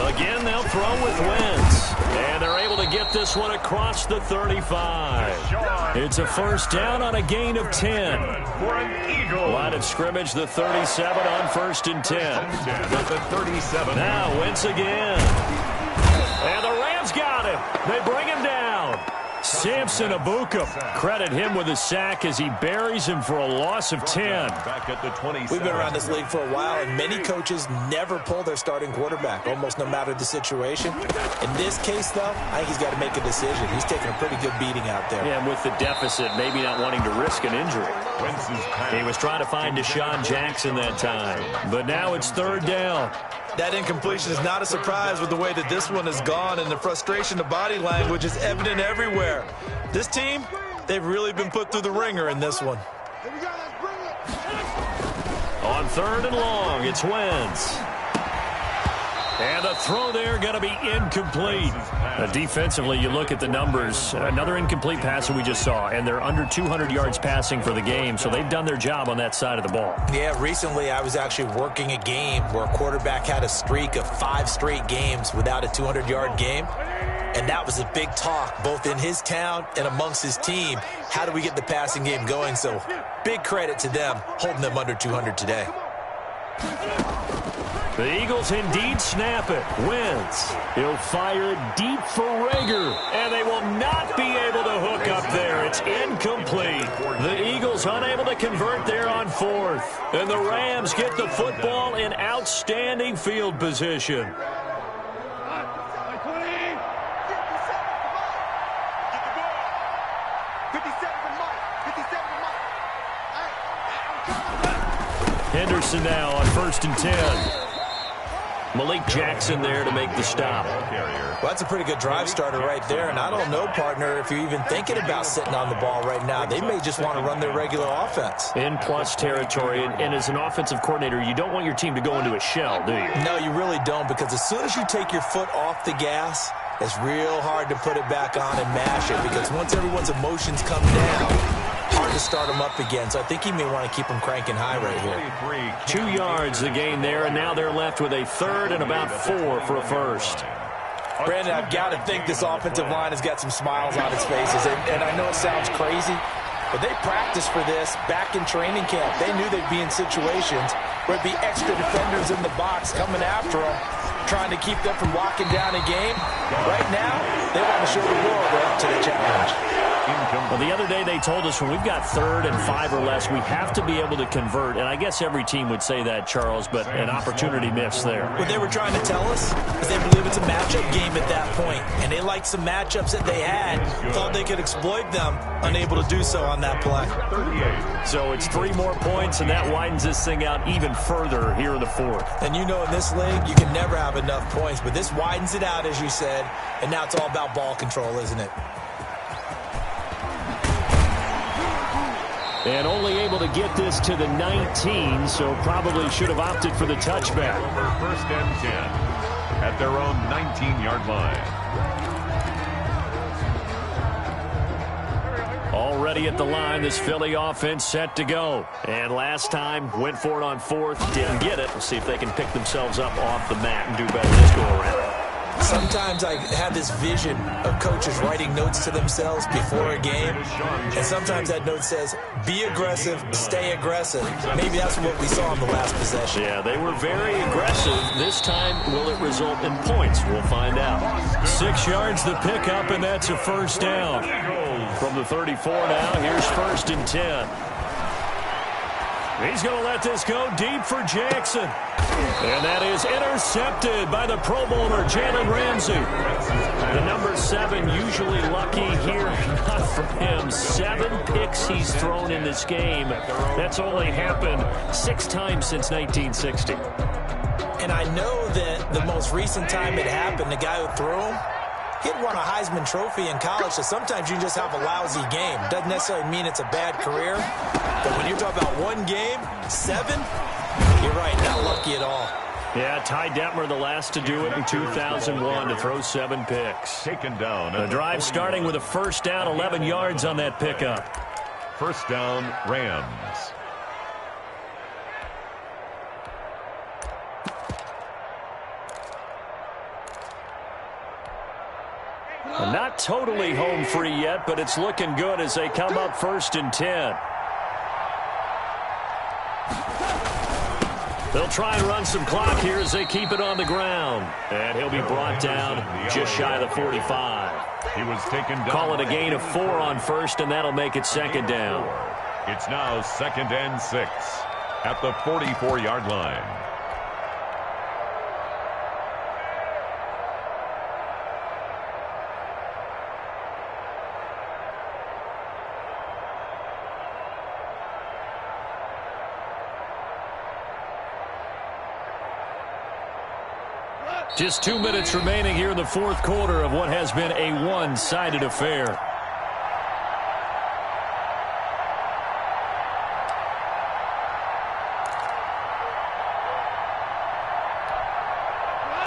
Again, they'll throw with Wentz. And they're able to get this one across the 35. It's a first down on a gain of 10. For an Eagle. Line of scrimmage, the 37 on 1st and 10. At the 37. Now Wentz again. And the Rams got him. They bring him down. Samson Abuka, credit him with a sack as he buries him for a loss of 10. Back at the 27. We've been around this league for a while, and many coaches never pull their starting quarterback, almost no matter the situation. In this case, though, I think he's got to make a decision. He's taking a pretty good beating out there. Yeah, and with the deficit, maybe not wanting to risk an injury. He was trying to find Deshaun Jackson that time. But now it's 3rd down. That incompletion is not a surprise with the way that this one has gone, and the frustration of body language is evident everywhere. This team, they've really been put through the ringer in this one. On 3rd and long, it's Wentz. And the throw there going to be incomplete. Defensively, you look at the numbers. Another incomplete pass that we just saw, and they're under 200 yards passing for the game, so they've done their job on that side of the ball. Yeah, recently I was actually working a game where a quarterback had a streak of 5 straight games without a 200-yard game. And that was a big talk, both in his town and amongst his team. How do we get the passing game going? So big credit to them, holding them under 200 today. The Eagles indeed snap it. Wins. He'll fire it deep for Rager. And they will not be able to hook up there. It's incomplete. The Eagles unable to convert there on 4th. And the Rams get the football in outstanding field position. Henderson now on 1st and 10. Malik Jackson there to make the stop. Well, that's a pretty good drive starter right there. And I don't know, partner, if you're even thinking about sitting on the ball right now. They may just want to run their regular offense. In plus territory. And as an offensive coordinator, you don't want your team to go into a shell, do you? No, you really don't, because as soon as you take your foot off the gas, it's real hard to put it back on and mash it, because once everyone's emotions come down, hard to start them up again. So I think he may want to keep them cranking high right here. 2 yards the gain there, and now they're left with a 3rd and about 4 for a first. Brandon, I've got to think this offensive line has got some smiles on its faces. And I know it sounds crazy, but they practiced for this back in training camp. They knew they'd be in situations where it'd be extra defenders in the box coming after them, trying to keep them from locking down a game. Right now, they want to show the world they're up to the challenge. Well, the other day they told us when we've got 3rd and 5 or less, we have to be able to convert. And I guess every team would say that, Charles, but an opportunity missed there. What they were trying to tell us is they believe it's a matchup game at that point. And they liked some matchups that they had, thought they could exploit them, unable to do so on that play. So it's 3 more points, and that widens this thing out even further here in the 4th. And you know in this league, you can never have enough points. But this widens it out, as you said, and now it's all about ball control, isn't it? And only able to get this to the 19, so probably should have opted for the touchback. 1st and 10 at their own 19-yard line. Already at the line, this Philly offense set to go. And last time, went for it on 4th, didn't get it. We'll see if they can pick themselves up off the mat and do better this go-around. Sometimes I have this vision of coaches writing notes to themselves before a game, and sometimes that note says, be aggressive, stay aggressive. Maybe that's what we saw in the last possession. Yeah, they were very aggressive. This time, will it result in points? We'll find out. 6 yards the pickup, and that's a 1st down. From the 34 now, here's 1st and 10. He's going to let this go deep for Jackson. And that is intercepted by the Pro Bowler, Jalen Ramsey. The number 7 usually lucky here. Not for him. 7 picks he's thrown in this game. That's only happened 6 times since 1960. And I know that the most recent time it happened, the guy who threw him, he'd won a Heisman Trophy in college, so sometimes you just have a lousy game. Doesn't necessarily mean it's a bad career, but when you're talking about one game, 7, you're right, not lucky at all. Yeah, Ty Detmer, the last to do it in 2001, to throw 7 picks. Taken down. The drive starting with a 1st down, 11 yards on that pickup. 1st down, Rams. Not totally home free yet, but it's looking good as they come up 1st and 10. They'll try and run some clock here as they keep it on the ground. And he'll be brought down just shy of the 45. He was taken down. Call it a gain of 4 on 1st, and that'll make it 2nd down. It's now 2nd and 6 at the 44-yard line. Just 2 minutes remaining here in the 4th quarter of what has been a one-sided affair.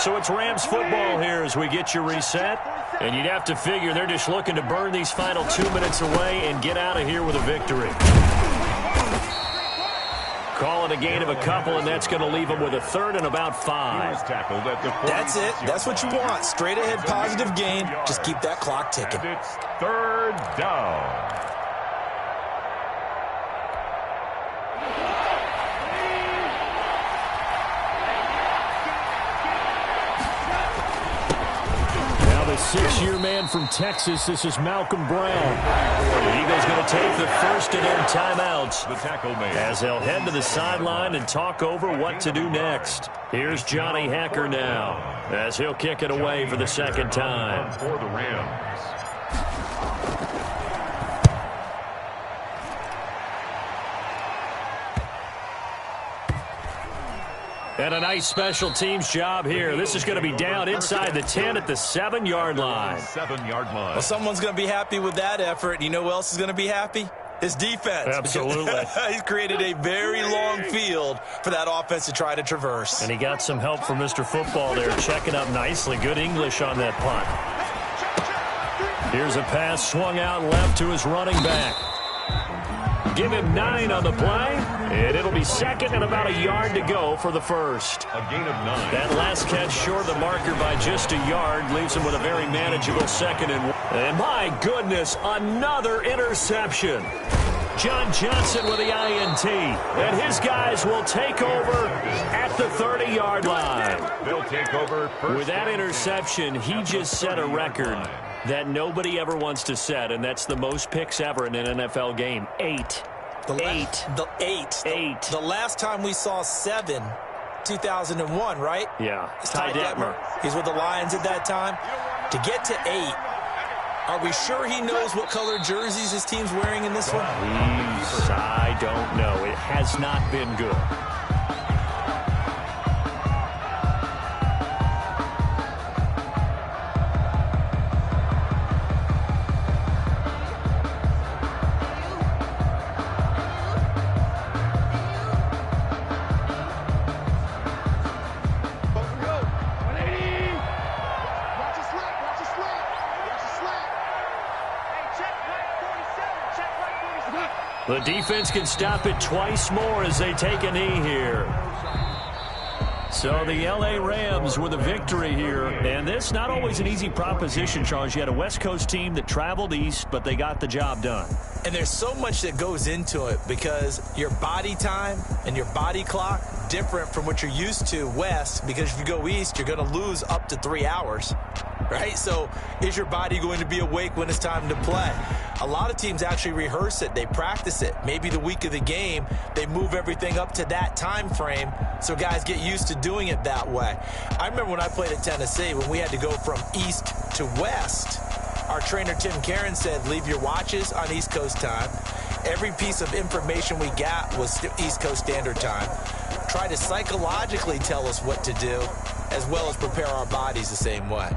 So it's Rams football here as we get you reset. And you'd have to figure they're just looking to burn these final 2 minutes away and get out of here with a victory. Call it a gain of a couple, and that's going to leave them with a third and about 5. That's it. That's what you want. Straight ahead positive gain. Just keep that clock ticking. And it's third down. The 6-year man from Texas, this is Malcolm Brown. The Eagles going to take the first of their timeouts as they'll head to the sideline and talk over what to do next. Here's Johnny Hacker now as he'll kick it away for the second time. For the Rams. And a nice special teams job here. This is going to be down inside the 10 at the 7-yard line. 7-yard line. Well, someone's going to be happy with that effort. You know who else is going to be happy? His defense. Absolutely. He's created a very long field for that offense to try to traverse. And he got some help from Mr. Football there, checking up nicely. Good English on that punt. Here's a pass swung out left to his running back. Give him 9 on the play, and it'll be second and about a yard to go for the first. A gain of 9. That last catch short of the marker by just a yard leaves him with a very manageable second and 1. And my goodness, another interception. John Johnson with the INT, and his guys will take over at the 30-yard line. They'll take over first. With that interception, he just set a record that nobody ever wants to set, and that's the most picks ever in an NFL game. 8. The last time we saw 7, 2001, right? Yeah. It's Ty Detmer. He's with the Lions at that time. To get to 8, are we sure he knows what color jerseys his team's wearing in this one? I don't know. It has not been good. The defense can stop it twice more as they take a knee here. So the L.A. Rams with a victory here. And this not always an easy proposition, Charles. You had a West Coast team that traveled east, but they got the job done. And there's so much that goes into it because your body time and your body clock different from what you're used to west, because if you go east, you're going to lose up to 3 hours. Right? So is your body going to be awake when it's time to play? A lot of teams actually rehearse it. They practice it. Maybe the week of the game, they move everything up to that time frame so guys get used to doing it that way. I remember when I played at Tennessee, when we had to go from east to west, our trainer Tim Karen said, leave your watches on East Coast time. Every piece of information we got was East Coast Standard Time. Try to psychologically tell us what to do, as well as prepare our bodies the same way.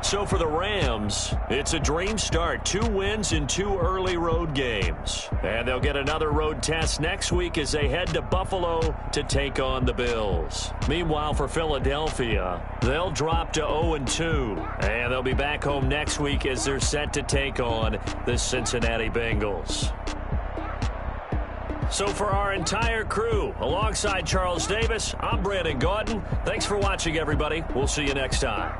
So for the Rams, it's a dream start. 2 wins in 2 early road games. And they'll get another road test next week as they head to Buffalo to take on the Bills. Meanwhile, for Philadelphia, they'll drop to 0-2. And they'll be back home next week as they're set to take on the Cincinnati Bengals. So for our entire crew, alongside Charles Davis, I'm Brandon Gaudin. Thanks for watching, everybody. We'll see you next time.